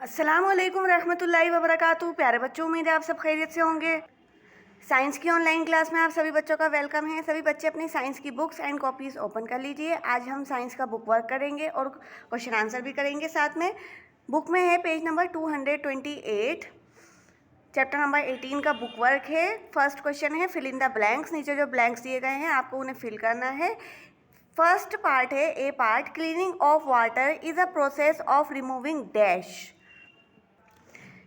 अस्सलामुअलैकुम रहमतुल्लाहि व बरकातुहू। प्यारे बच्चों, उम्मीद है आप सब खैरियत से होंगे। साइंस की ऑनलाइन क्लास में आप सभी बच्चों का वेलकम है। सभी बच्चे अपनी साइंस की बुक्स एंड कॉपीज़ ओपन कर लीजिए। आज हम साइंस का बुक वर्क करेंगे और क्वेश्चन आंसर भी करेंगे साथ में। बुक में है पेज नंबर 228, चैप्टर नंबर 18 का बुक वर्क है। फर्स्ट क्वेश्चन है फिल इन द ब्लैंक्स। नीचे जो ब्लैंक्स दिए गए हैं आपको उन्हें फिल करना है। फर्स्ट पार्ट है A part, cleaning of water is a process of removing dash.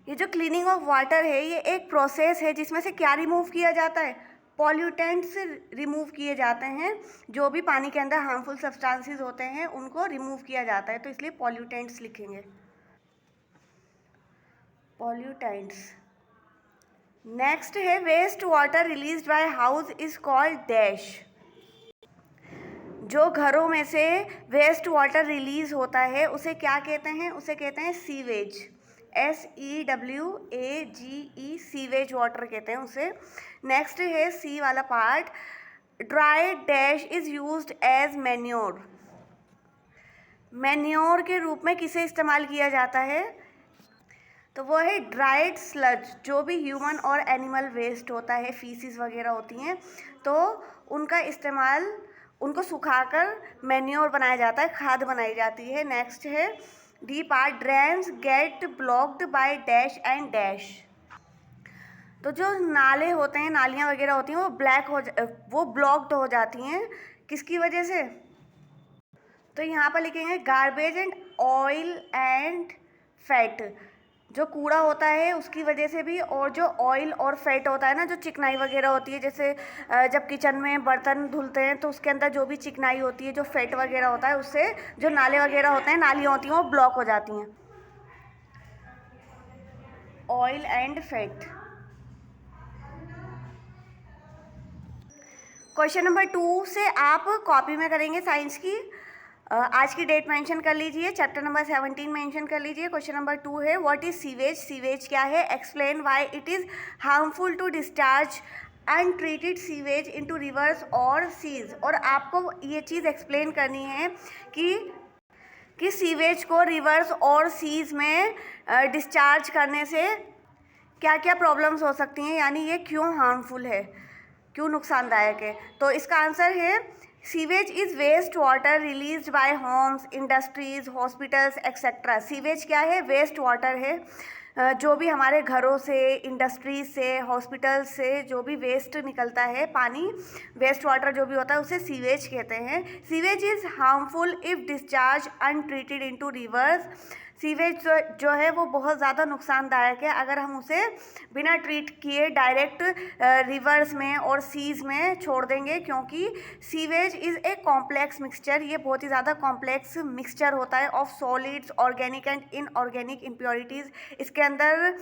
ये जो क्लीनिंग ऑफ वाटर है ये एक प्रोसेस है जिसमें से क्या रिमूव किया जाता है? पॉल्यूटेंट्स रिमूव किए जाते हैं। जो भी पानी के अंदर हार्मफुल सब्सटेंसेस होते हैं उनको रिमूव किया जाता है, तो इसलिए पॉल्यूटेंट्स लिखेंगे, पॉल्यूटेंट्स। नेक्स्ट है waste water released by house is called dash. जो घरों में से वेस्ट वाटर रिलीज होता है उसे क्या कहते हैं? उसे कहते हैं सीवेज, SEWAGE, सीवेज वाटर कहते हैं उसे। नेक्स्ट है सी वाला part, dry dash is used as manure. Manure के रूप में किसे इस्तेमाल किया जाता है? तो वो है ड्राइड स्लज। जो भी ह्यूमन और एनिमल वेस्ट होता है, फीसिस वगैरह होती हैं, तो उनका इस्तेमाल, उनको सुखाकर मैन्योर बनाया जाता है, खाद बनाई जाती है। नेक्स्ट है D part, drains get blocked by dash and dash. तो जो नाले होते हैं, नालियाँ वगैरह होती हैं, वो ब्लॉक्ड हो जाती हैं किसकी वजह से? तो यहाँ पर लिखेंगे garbage and oil and fat. जो कूड़ा होता है उसकी वजह से भी, और जो ऑयल और फैट होता है ना, जो चिकनाई वगैरह होती है, जैसे जब किचन में बर्तन धुलते हैं तो उसके अंदर जो भी चिकनाई होती है, जो फैट वगैरह होता है, उससे जो नाले वगैरह होते हैं, नालियाँ होती हैं, वो ब्लॉक हो जाती हैं। Oil and fat. Question number 2 से आप कॉपी में करेंगे साइंस की। आज की डेट मेंशन कर लीजिए, चैप्टर नंबर 17 मेंशन कर लीजिए। क्वेश्चन नंबर 2 है व्हाट इज सीवेज। सीवेज क्या है? Explain why it is harmful to discharge untreated sewage into rivers और सीज। और आपको ये चीज़ एक्सप्लेन करनी है कि सीवेज को रिवर्स और सीज में डिस्चार्ज करने से क्या क्या प्रॉब्लम्स हो सकती हैं, यानी ये क्यों हार्मफुल है, क्यों नुकसानदायक है। तो इसका आंसर है sewage is waste water released by homes, industries, hospitals etcetera. Sewage क्या है? वेस्ट वाटर है। जो भी हमारे घरों से, इंडस्ट्रीज से, हॉस्पिटल से जो भी वेस्ट निकलता है, पानी, वेस्ट वाटर जो भी होता है, उसे सीवेज कहते हैं। Sewage is harmful if discharge untreated into reverse. Sewage जो है वो बहुत ज़्यादा नुकसानदायक है अगर हम उसे बिना ट्रीट किए डायरेक्ट रिवर्स में और सीज में छोड़ देंगे, क्योंकि sewage is a complex mixture. ये बहुत ही ज़्यादा कॉम्प्लेक्स मिक्सचर होता है of solids, organic and inorganic impurities. इसके अंदर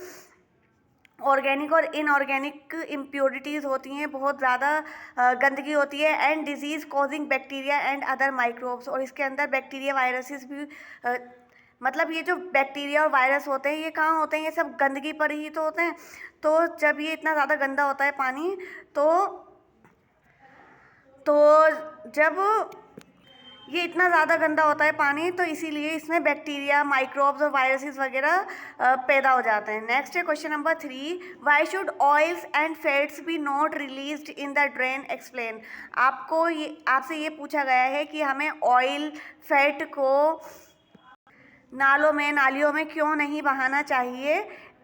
ऑर्गेनिक और इनऑर्गेनिक इम्प्योरिटीज़ होती हैं, बहुत ज़्यादा गंदगी होती है। And disease causing bacteria and other microbes. और इसके अंदर बैक्टीरिया, वायरसेस भी मतलब ये जो बैक्टीरिया और वायरस होते हैं ये कहाँ होते हैं? ये सब गंदगी पर ही तो होते हैं। तो जब ये इतना ज़्यादा गंदा होता है पानी, तो जब ये इतना ज़्यादा गंदा होता है पानी, तो इसीलिए इसमें बैक्टीरिया, माइक्रोब्स और वायरसेस वगैरह पैदा हो जाते हैं। नेक्स्ट है question number 3, why should oils and fats be not released in the drain, explain. आपसे ये पूछा गया है कि हमें ऑयल, फैट को नालियों में क्यों नहीं बहाना चाहिए,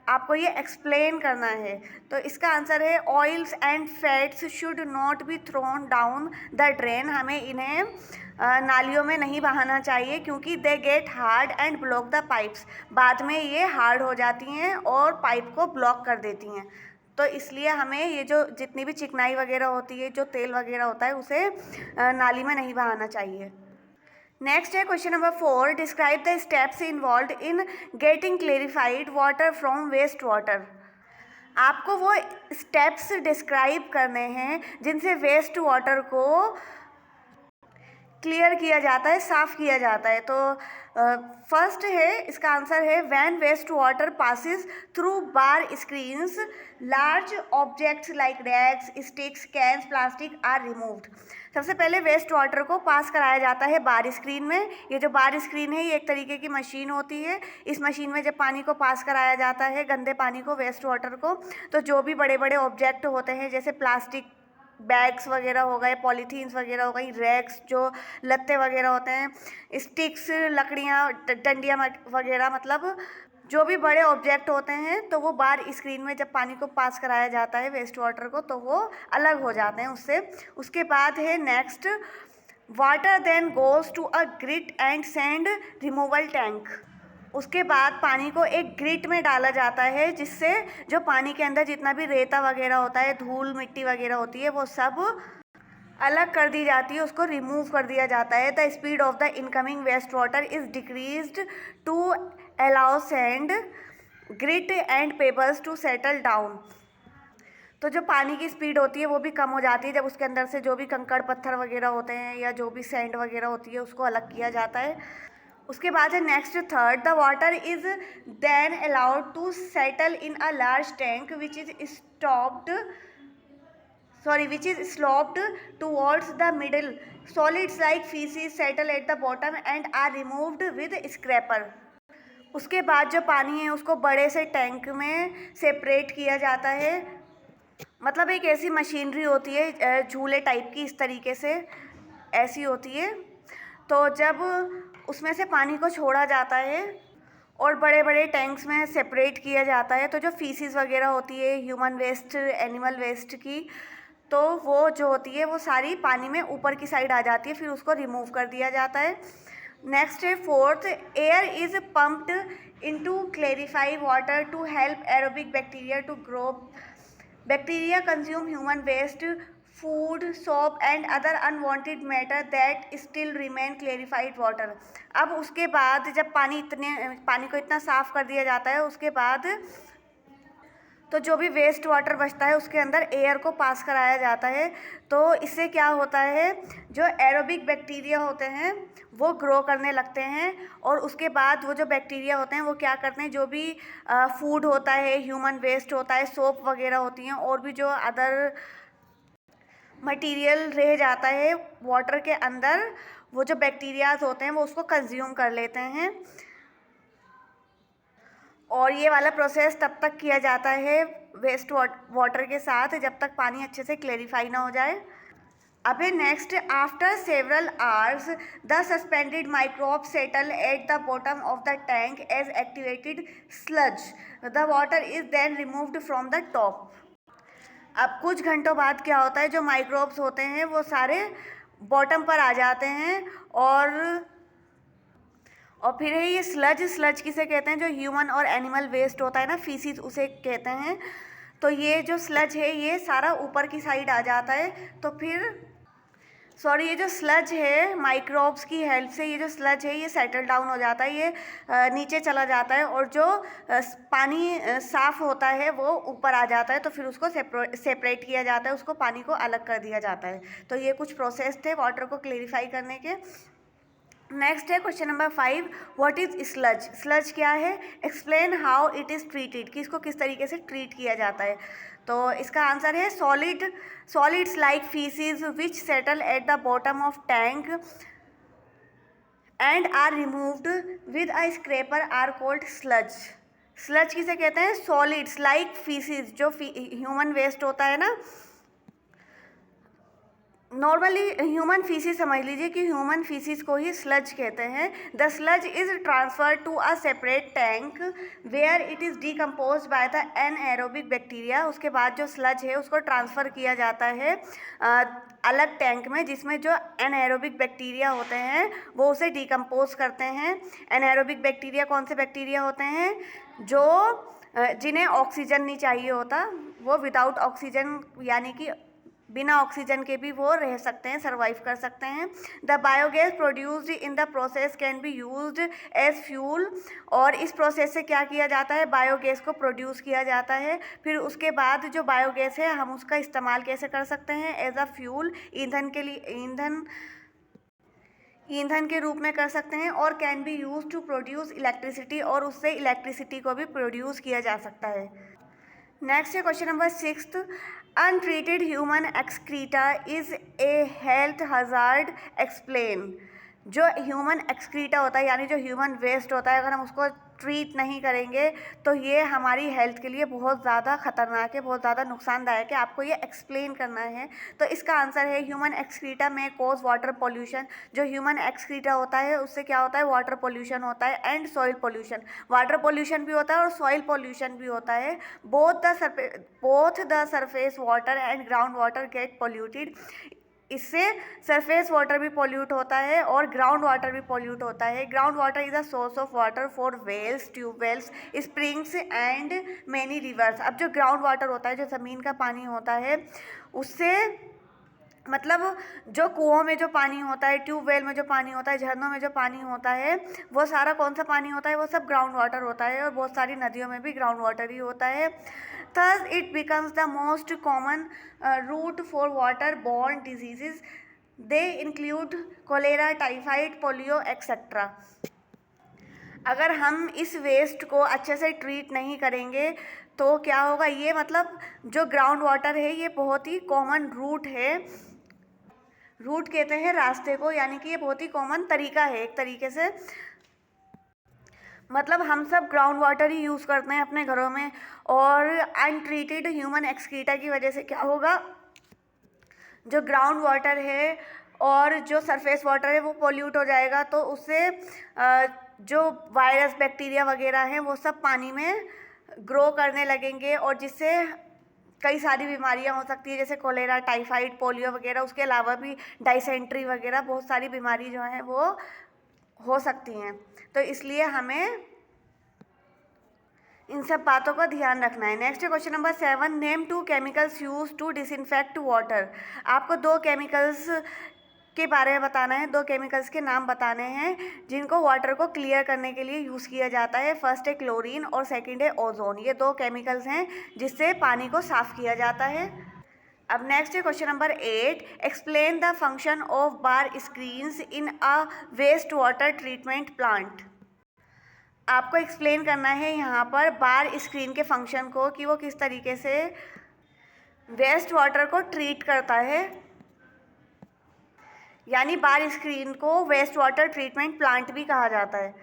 आपको ये एक्सप्लेन करना है। तो इसका आंसर है oils and fats should not be thrown down the drain. हमें इन्हें नालियों में नहीं बहाना चाहिए, क्योंकि they get hard and block the pipes. बाद में ये हार्ड हो जाती हैं और पाइप को ब्लॉक कर देती हैं। तो इसलिए हमें ये जो जितनी भी चिकनाई वगैरह होती है, जो तेल वगैरह होता है, उसे नाली में नहीं बहाना चाहिए। नेक्स्ट है question number 4, describe the steps involve in getting clarified water from waste water. आपको वो स्टेप्स डिस्क्राइब करने हैं जिनसे वेस्ट वाटर को क्लियर किया जाता है, साफ़ किया जाता है। तो फर्स्ट है, इसका आंसर है when waste water passes through bar screens large objects like rags, sticks, cans, plastic are removed. सबसे पहले वेस्ट वाटर को पास कराया जाता है बार स्क्रीन में। ये जो बार स्क्रीन है ये एक तरीके की मशीन होती है। इस मशीन में जब पानी को पास कराया जाता है, गंदे पानी को, वेस्ट वाटर को, तो जो भी बड़े बड़े ऑब्जेक्ट होते हैं जैसे प्लास्टिक बैग्स वगैरह हो गए, पॉलीथीन्स वगैरह हो गई, रैक्स जो लत्ते वगैरह होते हैं, स्टिक्स, लकड़ियाँ, डंडियाँ वगैरह, मतलब जो भी बड़े ऑब्जेक्ट होते हैं तो वो बार स्क्रीन में जब पानी को पास कराया जाता है वेस्ट वाटर को तो वो अलग हो जाते हैं उससे। उसके बाद है next, water then goes to a grit and sand removal tank. उसके बाद पानी को एक ग्रिट में डाला जाता है जिससे जो पानी के अंदर जितना भी रेता वगैरह होता है, धूल मिट्टी वगैरह होती है, वो सब अलग कर दी जाती है, उसको रिमूव कर दिया जाता है। The speed of the incoming waste water is decreased to allow sand, grit and pebbles to settle down. तो जो पानी की स्पीड होती है वो भी कम हो जाती है जब उसके अंदर से जो भी कंकड़ पत्थर वगैरह होते हैं या जो भी सैंड वगैरह होती है उसको अलग किया जाता है। उसके बाद है next third, the water is then allowed to settle in a large tank which is sloped towards the middle. Solids like feces settle at the bottom and are removed with scraper. उसके बाद जो पानी है उसको बड़े से tank में separate किया जाता है। मतलब एक ऐसी मशीनरी होती है झूले टाइप की, इस तरीके से ऐसी होती है। तो जब उसमें से पानी को छोड़ा जाता है और बड़े बड़े टैंक्स में सेपरेट किया जाता है तो जो फीसिस वगैरह होती है ह्यूमन वेस्ट, एनिमल वेस्ट की, तो वो जो होती है वो सारी पानी में ऊपर की साइड आ जाती है, फिर उसको रिमूव कर दिया जाता है। नेक्स्ट है fourth, air is pumped into clarify water to help aerobic bacteria to grow. Bacteria consume human waste, food, soap and other unwanted matter that still remain clarified water. अब उसके बाद जब पानी को इतना साफ़ कर दिया जाता है उसके बाद तो जो भी वेस्ट वाटर बचता है उसके अंदर एयर को पास कराया जाता है। तो इससे क्या होता है, जो एरोबिक बैक्टीरिया होते हैं वो ग्रो करने लगते हैं और उसके बाद वो जो बैक्टीरिया होते हैं वो क्या करते हैं, जो भी फूड होता है, ह्यूमन वेस्ट होता है, सोप वगैरह होती हैं और भी जो अदर मटेरियल रह जाता है वाटर के अंदर, वो जो बैक्टीरियाज होते हैं वो उसको कंज्यूम कर लेते हैं। और ये वाला प्रोसेस तब तक किया जाता है वेस्ट वाटर के साथ जब तक पानी अच्छे से क्लेरिफाई ना हो जाए। अब है next, after several hours the suspended microbe settle at the bottom of the tank as activated sludge, the water is then removed from the top. अब कुछ घंटों बाद क्या होता है, जो माइक्रोब्स होते हैं वो सारे बॉटम पर आ जाते हैं और फिर है ये स्लज किसे कहते हैं, जो ह्यूमन और एनिमल वेस्ट होता है ना, फीसिस, उसे कहते हैं। तो ये जो स्लज है ये सारा ऊपर की साइड आ जाता है। तो फिर ये जो स्लज है माइक्रोब्स की हेल्प से ये जो स्लज है ये सेटल डाउन हो जाता है, ये नीचे चला जाता है और जो पानी साफ़ होता है वो ऊपर आ जाता है। तो फिर उसको सेपरेट किया जाता है, उसको पानी को अलग कर दिया जाता है। तो ये कुछ प्रोसेस थे वाटर को क्लेरिफाई करने के। नेक्स्ट है question number 5, what is sludge. Sludge क्या है, explain how it is treated, कि इसको किस तरीके से ट्रीट किया जाता है। तो इसका आंसर है solids like faeces which settle at the bottom of tank and are removed with a scraper are called sludge. Sludge किसे कहते हैं, सॉलिड्स लाइक फीसिस, जो ह्यूमन वेस्ट होता है ना, नॉर्मली ह्यूमन फीसिस समझ लीजिए कि ह्यूमन फीसिस को ही स्लज कहते हैं। The sludge is transferred to a separate tank where it is decompose by the anaerobic bacteria. उसके बाद जो स्लज है उसको ट्रांसफ़र किया जाता है अलग टैंक में, जिसमें जो एनएरोबिक बैक्टीरिया होते हैं वो उसे डिकम्पोज करते हैं। एनएरोबिक बैक्टीरिया कौन से बैक्टीरिया होते हैं, जो जिन्हें ऑक्सीजन नहीं चाहिए होता, वो विदाउट ऑक्सीजन यानी कि बिना ऑक्सीजन के भी वो रह सकते हैं, सर्वाइव कर सकते हैं। The biogas produced in the process can be used as fuel. और इस प्रोसेस से क्या किया जाता है, बायोगैस को प्रोड्यूस किया जाता है। फिर उसके बाद जो बायोगैस है हम उसका इस्तेमाल कैसे कर सकते हैं, एज अ फ्यूल, ईंधन के लिए, ईंधन ईंधन के रूप में कर सकते हैं, और can be use to produce electricity, और उससे इलेक्ट्रिसिटी को भी प्रोड्यूस किया जा सकता है। नेक्स्ट है question number 6, untreated human excreta is a health hazard, explain. जो ह्यूमन एक्सक्रीटा होता है यानी जो ह्यूमन वेस्ट होता है, अगर हम उसको ट्रीट नहीं करेंगे तो ये हमारी हेल्थ के लिए बहुत ज़्यादा खतरनाक है, बहुत ज़्यादा नुकसानदायक है। आपको ये एक्सप्लेन करना है। तो इसका आंसर है ह्यूमन एक्सक्रीटा में कॉज वाटर पोल्यूशन। जो ह्यूमन एक्सक्रीटा होता है उससे क्या होता है, वाटर पोल्यूशन होता है and soil pollution. Water pollution भी होता है और सॉइल पोल्यूशन भी होता है। Both the surface water and ground water get polluted. इससे सरफेस वाटर भी पोल्यूट होता है और ग्राउंड वाटर भी पोल्यूट होता है। Ground water is a source of water for wells, tubewells, springs and many rivers. अब जो ग्राउंड वाटर होता है, जो ज़मीन का पानी होता है, उससे मतलब जो कुओं में जो पानी होता है, ट्यूबवेल में जो पानी होता है, झरनों में जो पानी होता है, वो सारा कौन सा पानी होता है, वो सब ग्राउंड वाटर होता है। और बहुत सारी नदियों में भी ग्राउंड वाटर ही होता है। Thus it becomes the most common route for water-borne diseases. They include cholera, typhoid, polio, etc. अगर हम इस वेस्ट को अच्छे से ट्रीट नहीं करेंगे तो क्या होगा, ये मतलब जो ग्राउंड वाटर है ये बहुत ही कॉमन रूट है। रूट कहते हैं रास्ते को, यानी कि ये बहुत ही कॉमन तरीका है एक तरीके से। मतलब हम सब ग्राउंड वाटर ही यूज़ करते हैं अपने घरों में, और अनट्रीटेड ह्यूमन एक्सक्रीटा की वजह से क्या होगा, जो ग्राउंड वाटर है और जो सरफेस वाटर है वो पोल्यूट हो जाएगा। तो उससे जो वायरस, बैक्टीरिया वगैरह हैं वो सब पानी में ग्रो करने लगेंगे, और जिससे कई सारी बीमारियां हो सकती है, जैसे कोलेरा, टाइफाइड, पोलियो वगैरह। उसके अलावा भी डाइसेंट्री वगैरह बहुत सारी बीमारी जो हैं वो हो सकती हैं। तो इसलिए हमें इन सब बातों का ध्यान रखना है। Next question number 7, name 2 chemicals use to disinfect water. आपको 2 केमिकल्स के बारे में बताना है, 2 केमिकल्स के नाम बताने हैं जिनको वाटर को क्लियर करने के लिए यूज़ किया जाता है। फर्स्ट है क्लोरीन और सेकंड है ओजोन। ये 2 केमिकल्स हैं जिससे पानी को साफ़ किया जाता है। अब नेक्स्ट है question number 8, explain the function of bar screens in a waste water treatment plant. आपको एक्सप्लेन करना है यहाँ पर बार स्क्रीन के फंक्शन को, कि वो किस तरीके से वेस्ट वाटर को ट्रीट करता है। यानी बार स्क्रीन को वेस्ट वाटर ट्रीटमेंट प्लांट भी कहा जाता है।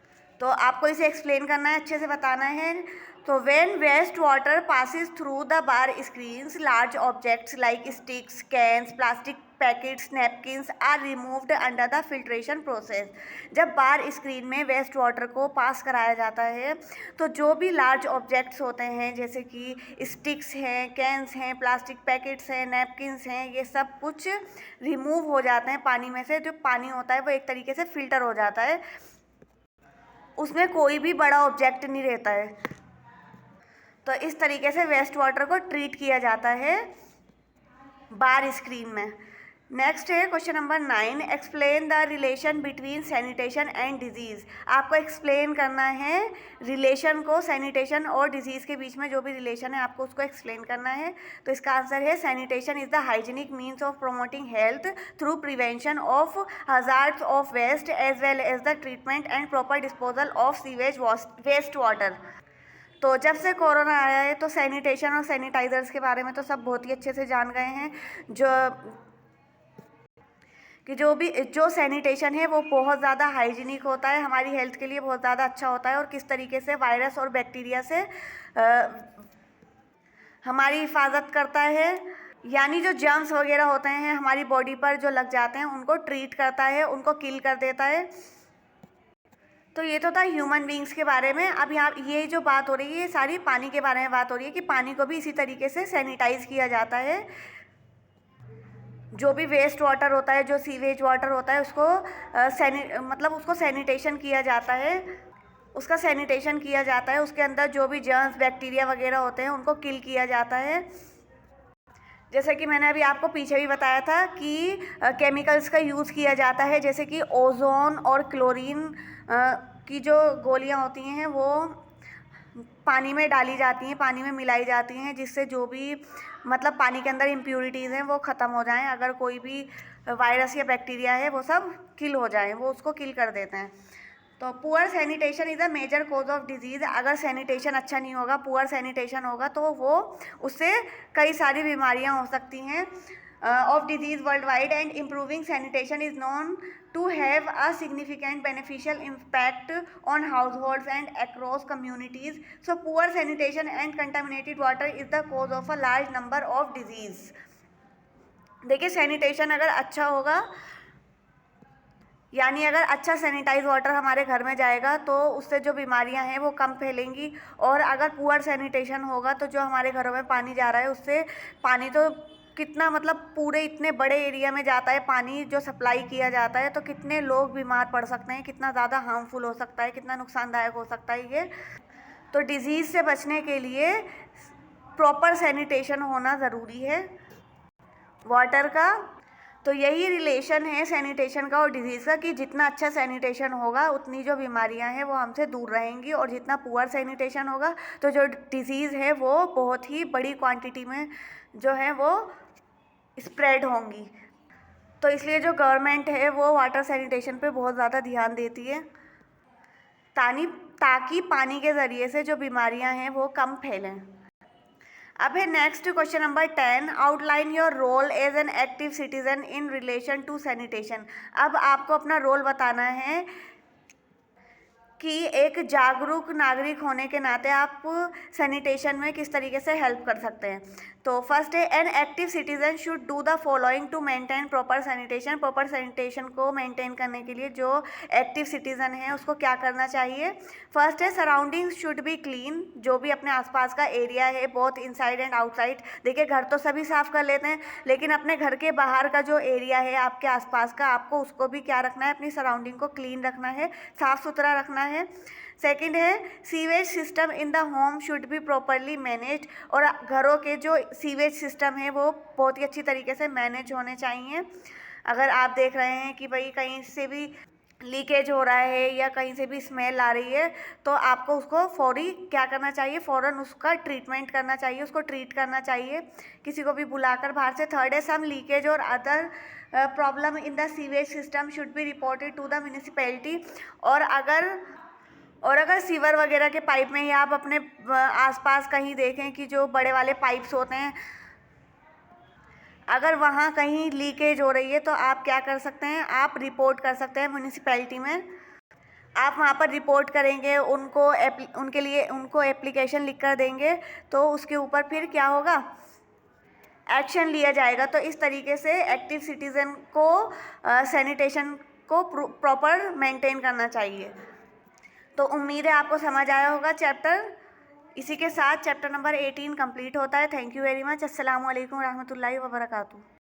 तो आपको इसे एक्सप्लेन करना है, अच्छे से बताना है। तो when waste water passes through the bar screens, large objects like sticks, cans, plastic packets, napkins are removed under the filtration process. जब बार स्क्रीन में वेस्ट वाटर को पास कराया जाता है तो जो भी लार्ज ऑब्जेक्ट्स होते हैं, जैसे कि स्टिक्स हैं, कैन्स हैं, प्लास्टिक पैकेट्स हैं, नैपकिन्स हैं, ये सब कुछ रिमूव हो जाते हैं पानी में से। जो पानी होता है वो एक तरीके से फ़िल्टर हो जाता है, उसमें कोई भी बड़ा ऑब्जेक्ट नहीं रहता है। तो इस तरीके से वेस्ट वाटर को ट्रीट किया जाता है बार स्क्रीन में। नेक्स्ट है question number 9, explain the relation between sanitation and disease. आपको एक्सप्लेन करना है रिलेशन को, सैनिटेशन और डिजीज़ के बीच में जो भी रिलेशन है आपको उसको एक्सप्लेन करना है। तो इसका आंसर है sanitation is the hygienic means of promoting health through prevention of hazards of waste as well as the treatment and proper disposal of sewage waste water. तो जब से कोरोना आया है तो सैनिटेशन और सैनिटाइज़र्स के बारे में तो सब बहुत ही अच्छे से जान गए हैं, जो सैनिटेशन है वो बहुत ज़्यादा हाइजीनिक होता है, हमारी हेल्थ के लिए बहुत ज़्यादा अच्छा होता है, और किस तरीके से वायरस और बैक्टीरिया से हमारी हिफाजत करता है। यानी जो जर्म्स वगैरह होते हैं हमारी बॉडी पर जो लग जाते हैं उनको ट्रीट करता है, उनको किल कर देता है। तो ये तो था ह्यूमन बींग्स के बारे में। अब यहाँ ये जो बात हो रही है ये सारी पानी के बारे में बात हो रही है, कि पानी को भी इसी तरीके से सैनिटाइज़ किया जाता है। जो भी वेस्ट वाटर होता है, जो सीवेज वाटर होता है, उसको मतलब उसको सैनिटेशन किया जाता है, उसका सैनिटेशन किया जाता है। उसके अंदर जो भी जर्म्स, बैक्टीरिया वगैरह होते हैं उनको किल किया जाता है। जैसे कि मैंने अभी आपको पीछे भी बताया था कि केमिकल्स का यूज़ किया जाता है, जैसे कि ओजोन और क्लोरीन की जो गोलियां होती हैं वो पानी में डाली जाती हैं, पानी में मिलाई जाती हैं, जिससे जो भी मतलब पानी के अंदर इम्प्यूरिटीज़ हैं वो ख़त्म हो जाएं। अगर कोई भी वायरस या बैक्टीरिया है वो सब किल हो जाए, वो उसको किल कर देते हैं। तो poor sanitation is a major cause of disease. अगर सैनिटेशन अच्छा नहीं होगा, पुअर सैनिटेशन होगा, तो वो उससे कई सारी बीमारियां हो सकती हैं of disease world wide. And improving sanitation is known to have a significant beneficial impact on households and across communities. So poor sanitation and contaminated water is the cause of a large number of disease. देखिए sanitation अगर अच्छा होगा, यानी अगर अच्छा sanitise water हमारे घर में जाएगा तो उससे जो बीमारियां हैं वो कम फैलेंगी। और अगर पुअर सैनिटेशन होगा तो जो हमारे घरों में पानी जा रहा है उससे पानी तो कितना मतलब पूरे इतने बड़े एरिया में जाता है पानी जो सप्लाई किया जाता है, तो कितने लोग बीमार पड़ सकते हैं, कितना ज़्यादा हार्मफुल हो सकता है, कितना नुकसानदायक हो सकता है ये। तो डिजीज़ से बचने के लिए प्रॉपर सैनिटेशन होना ज़रूरी है वाटर का। तो यही रिलेशन है सैनिटेशन का और डिजीज़ का कि जितना अच्छा सैनिटेशन होगा उतनी जो बीमारियां हैं वो हमसे दूर रहेंगी, और जितना पुअर सैनिटेशन होगा तो जो डिजीज़ है वो बहुत ही बड़ी क्वांटिटी में जो है वो स्प्रेड होंगी। तो इसलिए जो गवर्नमेंट है वो वाटर सैनिटेशन पे बहुत ज़्यादा ध्यान देती है ताकि पानी के ज़रिए से जो बीमारियां हैं वो कम फैलें। अब है next question number 10, outline your role as an active citizen in relation to sanitation. अब आपको अपना रोल बताना है कि एक जागरूक नागरिक होने के नाते आप सैनिटेशन में किस तरीके से हेल्प कर सकते हैं। तो फर्स्ट है an active citizen should do the following to maintain proper sanitation. Proper sanitation को मेंटेन करने के लिए जो एक्टिव सिटीजन है उसको क्या करना चाहिए। फर्स्ट है सराउंडिंग्स शुड बी क्लीन। जो भी अपने आसपास का एरिया है बोथ इनसाइड एंड आउटसाइड, देखिए घर तो सभी साफ़ कर लेते हैं, लेकिन अपने घर के बाहर का जो एरिया है आपके आसपास का, आपको उसको भी क्या रखना है, अपनी सराउंडिंग को क्लीन रखना है, साफ़ सुथरा रखना है। सेकेंड है sewage system in the home should be properly managed. और घरों के जो सीवेज सिस्टम है वो बहुत ही अच्छी तरीके से मैनेज होने चाहिए। अगर आप देख रहे हैं कि भाई कहीं से भी लीकेज हो रहा है या कहीं से भी स्मेल आ रही है तो आपको उसको फौरी क्या करना चाहिए, फ़ौरन उसका ट्रीटमेंट करना चाहिए, उसको ट्रीट करना चाहिए, किसी को भी बुलाकर बाहर से। थर्ड है सम लीकेज और other problem in the sewage system should be reported to the municipality. और अगर सीवर वगैरह के पाइप में ही आप अपने आसपास कहीं देखें कि जो बड़े वाले पाइप्स होते हैं अगर वहाँ कहीं लीकेज हो रही है तो आप क्या कर सकते हैं, आप रिपोर्ट कर सकते हैं म्यूनिसिपैलिटी में। आप वहाँ पर रिपोर्ट करेंगे, उनको एप्लीकेशन लिख कर देंगे, तो उसके ऊपर फिर क्या होगा, एक्शन लिया जाएगा। तो इस तरीके से एक्टिव सिटीज़न को सैनिटेशन को प्रॉपर मेंटेन करना चाहिए। तो उम्मीद है आपको समझ आया होगा चैप्टर। इसी के साथ चैप्टर नंबर 18 कंप्लीट होता है। Thank you very much. अस्सलाम वालेकुम रहमतुल्लाहि व बरकातुहू।